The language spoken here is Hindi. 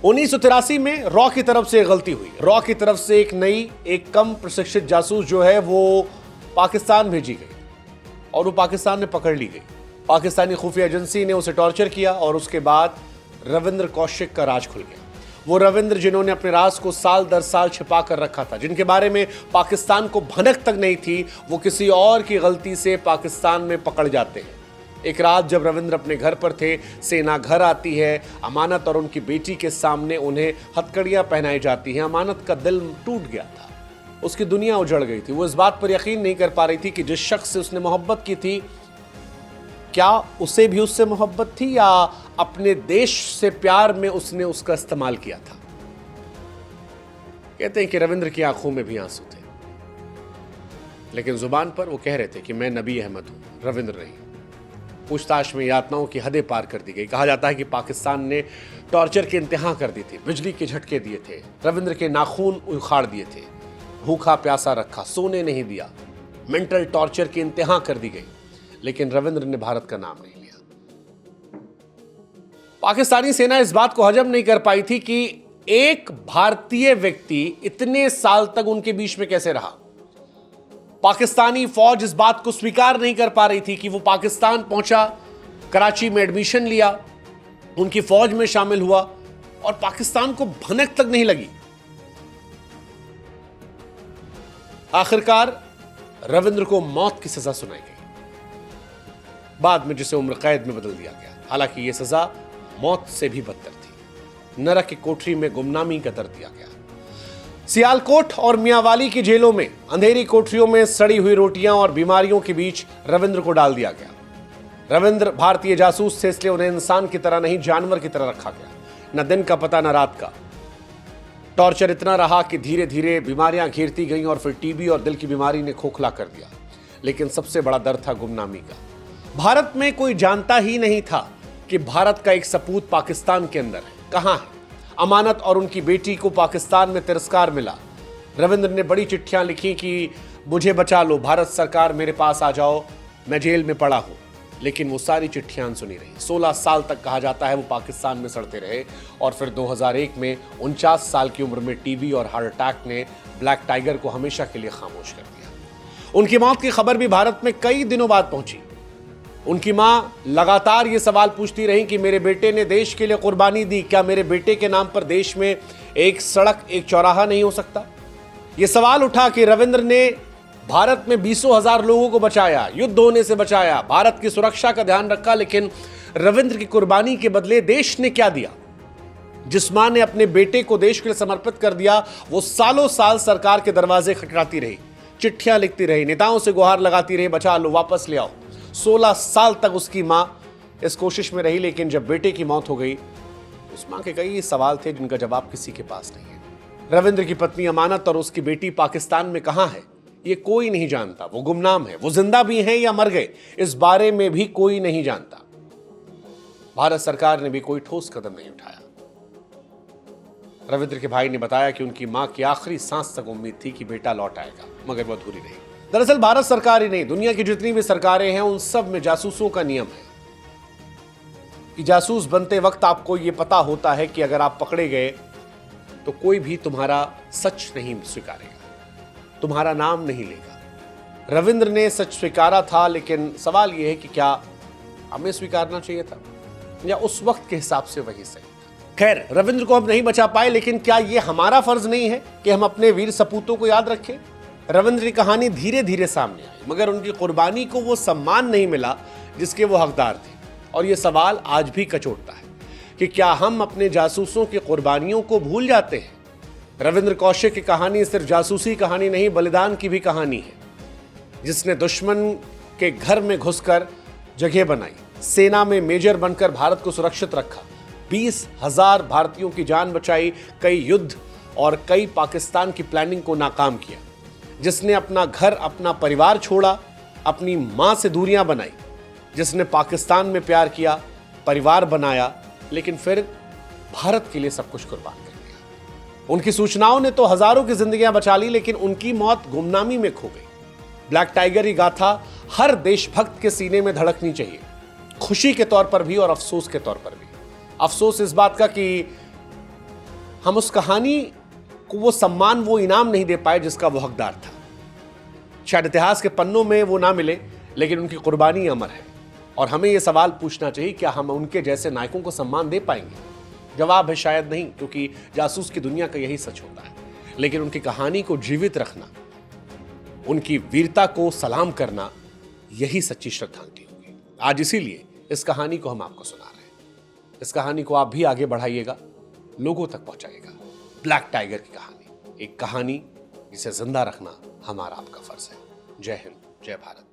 1983 में रॉ की तरफ से गलती हुई। रॉ की तरफ से एक कम प्रशिक्षित जासूस जो है वो पाकिस्तान भेजी गई और वो पाकिस्तान में पकड़ ली गई। पाकिस्तानी खुफिया एजेंसी ने उसे टॉर्चर किया और उसके बाद रविंद्र कौशिक का राज खुल गया। वो रविंद्र जिन्होंने अपने राज को साल दर साल छिपा कर रखा था, जिनके बारे में पाकिस्तान को भनक तक नहीं थी, वो किसी और की गलती से पाकिस्तान में पकड़ जाते हैं। एक रात जब रविंद्र अपने घर पर थे, सेना घर आती है। अमानत और उनकी बेटी के सामने उन्हें हथकड़ियां पहनाई जाती हैं। अमानत का दिल टूट गया था, उसकी दुनिया उजड़ गई थी। वो इस बात पर यकीन नहीं कर पा रही थी कि जिस शख्स से उसने मोहब्बत की थी, क्या उसे भी उससे मोहब्बत थी या अपने देश से प्यार में उसने उसका इस्तेमाल किया था। कहते हैं कि रविंद्र की आंखों में भी आंसू थे, लेकिन जुबान पर वो कह रहे थे कि मैं नबी अहमद हूं, रविंद्र नहीं। पूछताछ में यातनाओं की हदें पार कर दी गई। कहा जाता है कि पाकिस्तान ने टॉर्चर की इंतहा कर दी थी, बिजली के झटके दिए थे, रविंद्र के नाखून उखाड़ दिए थे, भूखा प्यासा रखा, सोने नहीं दिया, मेंटल टॉर्चर की इंतहा कर दी गई, लेकिन रविंद्र ने भारत का नाम नहीं लिया। पाकिस्तानी सेना इस बात को हजम नहीं कर पाई थी कि एक भारतीय व्यक्ति इतने साल तक उनके बीच में कैसे रहा। पाकिस्तानी फौज इस बात को स्वीकार नहीं कर पा रही थी कि वो पाकिस्तान पहुंचा, कराची में एडमिशन लिया, उनकी फौज में शामिल हुआ और पाकिस्तान को भनक तक नहीं लगी। आखिरकार रविंद्र को मौत की सजा सुनाई गई, बाद में जिसे उम्र कैद में बदल दिया गया। हालांकि यह सजा मौत से भी बदतर थी। नरक की कोठरी में गुमनामी का दर्द दिया गया। सियालकोट और मियांवाली की जेलों में अंधेरी कोठरियों में सड़ी हुई रोटियां और बीमारियों के बीच रविंद्र को डाल दिया गया। रविंद्र भारतीय जासूस थे, इसलिए उन्हें इंसान की तरह नहीं, जानवर की तरह रखा गया। न दिन का पता न रात का। टॉर्चर इतना रहा कि धीरे धीरे बीमारियां घेरती गईं और फिर टीबी और दिल की बीमारी ने खोखला कर दिया। लेकिन सबसे बड़ा दर्द था गुमनामी का। भारत में कोई जानता ही नहीं था कि भारत का एक सपूत पाकिस्तान के अंदर है, कहां है। अमानत और उनकी बेटी को पाकिस्तान में तिरस्कार मिला। रविंद्र ने बड़ी चिट्ठियां लिखी कि मुझे बचा लो, भारत सरकार मेरे पास आ जाओ, मैं जेल में पड़ा हूं। लेकिन वो सारी चिट्ठियां सुनी रही। 16 साल तक कहा जाता है वो पाकिस्तान में सड़ते रहे और फिर 2001 में 49 साल की उम्र में टीबी और हार्ट अटैक ने ब्लैक टाइगर को हमेशा के लिए खामोश कर दिया। उनकी मौत की खबर भी भारत में कई दिनों बाद पहुंची। उनकी मां लगातार ये सवाल पूछती रही कि मेरे बेटे ने देश के लिए कुर्बानी दी, क्या मेरे बेटे के नाम पर देश में एक सड़क, एक चौराहा नहीं हो सकता। यह सवाल उठा कि रविंद्र ने भारत में 20,000 लोगों को बचाया, युद्ध होने से बचाया, भारत की सुरक्षा का ध्यान रखा, लेकिन रविंद्र की कुर्बानी के बदले देश ने क्या दिया। जिस मां ने अपने बेटे को देश के लिए समर्पित कर दिया, वो सालों साल सरकार के दरवाजे खटखटाती रही, चिट्ठियां लिखती रही, नेताओं से गुहार लगाती रही, बचा लो, वापस ले आओ। 16 साल तक उसकी मां इस कोशिश में रही, लेकिन जब बेटे की मौत हो गई, उस मां के कई सवाल थे जिनका जवाब किसी के पास नहीं है। रविंद्र की पत्नी अमानत और उसकी बेटी पाकिस्तान में कहां है, ये कोई नहीं जानता। वो गुमनाम है, वो जिंदा भी हैं या मर गए, इस बारे में भी कोई नहीं जानता। भारत सरकार ने भी कोई ठोस कदम नहीं उठाया। रविंद्र के भाई ने बताया कि उनकी मां की आखिरी सांस तक उम्मीद थी कि बेटा लौट आएगा, मगर वो अधूरी रही। दरअसल भारत सरकार ही नहीं, दुनिया की जितनी भी सरकारें हैं, उन सब में जासूसों का नियम है कि जासूस बनते वक्त आपको यह पता होता है कि अगर आप पकड़े गए तो कोई भी तुम्हारा सच नहीं स्वीकारेगा, तुम्हारा नाम नहीं लेगा। रविंद्र ने सच स्वीकारा था, लेकिन सवाल यह है कि क्या हमें स्वीकारना चाहिए था या उस वक्त के हिसाब से वही सही था। खैर, रविंद्र को हम नहीं बचा पाए, लेकिन क्या यह हमारा फर्ज नहीं है कि हम अपने वीर सपूतों को याद रखें। रविंद्र की कहानी धीरे धीरे सामने आई, मगर उनकी कुर्बानी को वो सम्मान नहीं मिला जिसके वो हकदार थे। और ये सवाल आज भी कचोटता है कि क्या हम अपने जासूसों की कुर्बानियों को भूल जाते हैं। रविंद्र कौशिक की कहानी सिर्फ जासूसी कहानी नहीं, बलिदान की भी कहानी है, जिसने दुश्मन के घर में घुसकर जगह बनाई, सेना में मेजर बनकर भारत को सुरक्षित रखा, 20,000 भारतीयों की जान बचाई, कई युद्ध और कई पाकिस्तान की प्लानिंग को नाकाम किया, जिसने अपना घर, अपना परिवार छोड़ा, अपनी मां से दूरियां बनाई, जिसने पाकिस्तान में प्यार किया, परिवार बनाया, लेकिन फिर भारत के लिए सब कुछ कुर्बान कर दिया। उनकी सूचनाओं ने तो हजारों की जिंदगियां बचा ली, लेकिन उनकी मौत गुमनामी में खो गई। ब्लैक टाइगर की गाथा हर देशभक्त के सीने में धड़कनी चाहिए, खुशी के तौर पर भी और अफसोस के तौर पर भी। अफसोस इस बात का कि हम उस कहानी को वो सम्मान, वो इनाम नहीं दे पाए जिसका वो हकदार था। शायद इतिहास के पन्नों में वो ना मिले, लेकिन उनकी कुर्बानी अमर है। और हमें ये सवाल पूछना चाहिए, क्या हम उनके जैसे नायकों को सम्मान दे पाएंगे? जवाब है शायद नहीं, क्योंकि जासूस की दुनिया का यही सच होता है। लेकिन उनकी कहानी को जीवित रखना, उनकी वीरता को सलाम करना, यही सच्ची श्रद्धांजलि होगी। आज इसीलिए इस कहानी को हम आपको सुना रहे हैं। इस कहानी को आप भी आगे बढ़ाइएगा, लोगों तक पहुंचाइएगा। ब्लैक टाइगर की कहानी, एक कहानी जिसे जिंदा रखना हमारा आपका फर्ज है। जय हिंद, जय भारत।